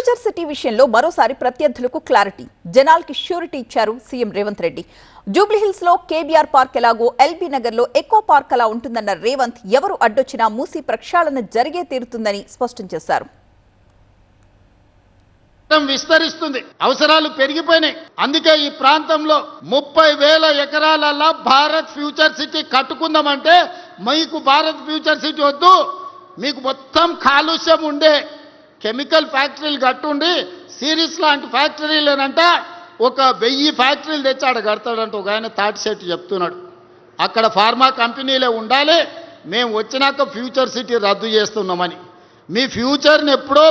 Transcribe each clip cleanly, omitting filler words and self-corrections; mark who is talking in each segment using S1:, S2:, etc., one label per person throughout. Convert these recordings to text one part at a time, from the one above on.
S1: Future city విషయంలో మరోసారి ప్రత్యర్థులకు clarity, జనాల్కి surety ఇచ్చారు సీఎం రేవంత్ రెడ్డి. జూబ్లీహిల్స్ లో కేబీఆర్ పార్క్ ఎలాగో ఎల్బీ నగర్ లో ఎకో పార్క్ అలా ఉంటుందన్న రేవంత్ ఎవరు అడ్డొచ్చినా మూసి ప్రక్షాళన జరిగే తీరుతుందని స్పష్టం చేశారు.
S2: విస్తరిస్తుంది, అవసరాలు పెరిగిపోయినాయి. అందుకే ఈ ప్రాంతంలో 30,000 ఎకరాలలో భారత్ ఫ్యూచర్ సిటీ కట్టుకుందామంటే మీకు భారత్ ఫ్యూచర్ సిటీ వద్దు, మీకు మొత్తం కాలుష్యం ఉండే కెమికల్ ఫ్యాక్టరీలు కట్టుండి సిరీస్ లాంటి ఫ్యాక్టరీలేనంట ఒక 1000 ఫ్యాక్టరీలు తెచ్చాడు కడతాడంట. ఒక ఆయన తాటి సెట్ చెప్తున్నాడు. అక్కడ ఫార్మా కంపెనీలే ఉండాలి, మేము వచ్చినాక ఫ్యూచర్ సిటీ రద్దు చేస్తున్నామని. మీ ఫ్యూచర్ని ఎప్పుడో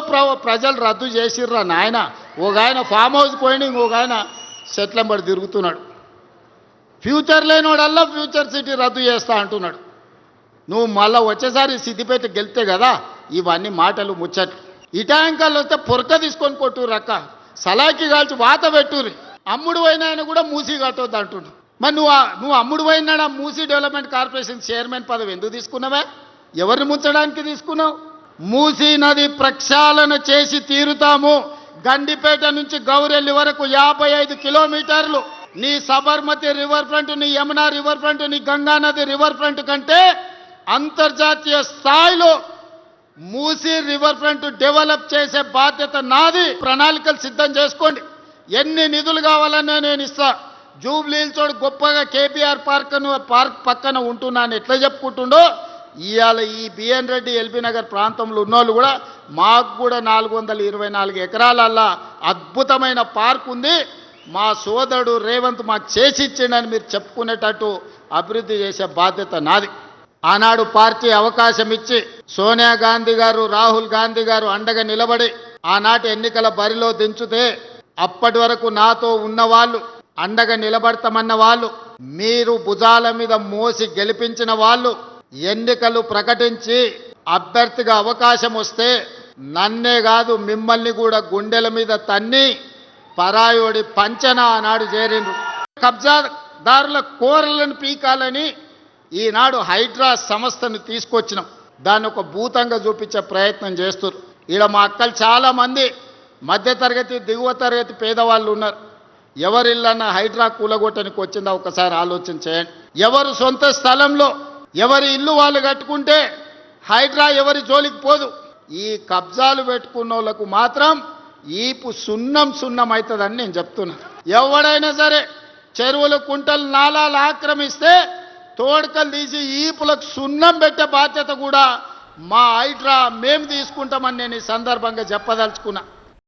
S2: ప్రజలు రద్దు చేసిర్రా నాయన. ఒక ఆయన ఫామ్ హౌస్ పోయిన ఇంకొక ఆయన సెట్లంబడి తిరుగుతున్నాడు. ఫ్యూచర్ లేనివాడల్లా ఫ్యూచర్ సిటీ రద్దు చేస్తా అంటున్నాడు. నువ్వు మళ్ళీ వచ్చేసారి సిద్దిపేట గెలితే కదా ఇవన్నీ మాటలు ముచ్చట్లు. ఇటాంకాలు వస్తే పొరక తీసుకొని కొట్టుర్రు అక్క, సలాకి కాల్చి వాత పెట్టుర్రి. అమ్ముడు పోయిన ఆయన కూడా మూసి కట్టొద్దు అంటున్నాడు. మరి నువ్వు అమ్ముడు పోయినాడు. ఆ మూసీ డెవలప్మెంట్ కార్పొరేషన్ చైర్మన్ పదవి ఎందుకు తీసుకున్నావా? ఎవరిని ముంచడానికి తీసుకున్నావు? మూసీ నది ప్రక్షాళన చేసి తీరుతాము. గండిపేట నుంచి గౌరెల్లి వరకు 55 కిలోమీటర్లు. నీ సబర్మతి రివర్ ఫ్రంట్, నీ యమునా రివర్ ఫ్రంట్, నీ గంగా నది రివర్ ఫ్రంట్ కంటే అంతర్జాతీయ స్థాయిలో మూసీ రివర్ ఫ్రంట్ డెవలప్ చేసే బాధ్యత నాది. ప్రణాళికలు సిద్ధం చేసుకోండి. ఎన్ని నిధులు కావాలన్నా నేను ఇస్తా. జూబ్లీహిల్స్ తోడు గొప్పగా కేబీఆర్ పార్క్ పక్కన ఉంటున్నాను ఎట్లా చెప్పుకుంటుండో, ఇవాళ ఈ బిఎన్ రెడ్డి ఎల్బీ నగర్ ప్రాంతంలో ఉన్నోళ్ళు కూడా మాకు కూడా 424 ఎకరాలల్లా అద్భుతమైన పార్క్ ఉంది, మా సోదరుడు రేవంత్ మాకు చేసి ఇచ్చిండని మీరు చెప్పుకునేటట్టు అభివృద్ధి చేసే బాధ్యత నాది. ఆనాడు పార్టీ అవకాశం ఇచ్చి సోనియా గాంధీ గారు, రాహుల్ గాంధీ గారు అండగా నిలబడి ఆనాటి ఎన్నికల బరిలో దించుతే అప్పటి వరకు నాతో ఉన్నవాళ్ళు, అండగా నిలబడతామన్న వాళ్ళు, మీరు భుజాల మీద మోసి గెలిపించిన వాళ్ళు ఎన్నికలు ప్రకటించి అభ్యర్థిగా అవకాశం వస్తే నన్నే కాదు మిమ్మల్ని కూడా గుండెల మీద తన్ని పరాయోడి పంచన ఆనాడు చేరిండ్రు. కబ్జాదారుల కోరలను పీకాలని ఈనాడు హైడ్రా సంస్థను తీసుకొచ్చినాం. దాన్ని ఒక భూతంగా చూపించే ప్రయత్నం చేస్తారు. ఈడ మా అక్కలు చాలామంది మధ్యతరగతి, దిగువ తరగతి పేదవాళ్ళు ఉన్నారు. ఎవరిల్లన్నా హైడ్రా కూలగొట్టనికి వచ్చిందా ఒకసారి ఆలోచన చేయండి. ఎవరు సొంత స్థలంలో ఎవరి ఇల్లు వాళ్ళు కట్టుకుంటే హైడ్రా ఎవరి జోలికి పోదు. ఈ కబ్జాలు పెట్టుకున్న వాళ్ళకు మాత్రం ఈపు సున్నం అవుతుందని నేను చెప్తున్నా. ఎవడైనా సరే చెరువులు, కుంటలు, నాలాలు ఆక్రమిస్తే తోడుకలు తీసి ఈపులకు సున్నం పెట్టే బాధ్యత కూడా మా హైడ్రా మేము తీసుకుంటామని నేను ఈ సందర్భంగా చెప్పదలుచుకున్నా.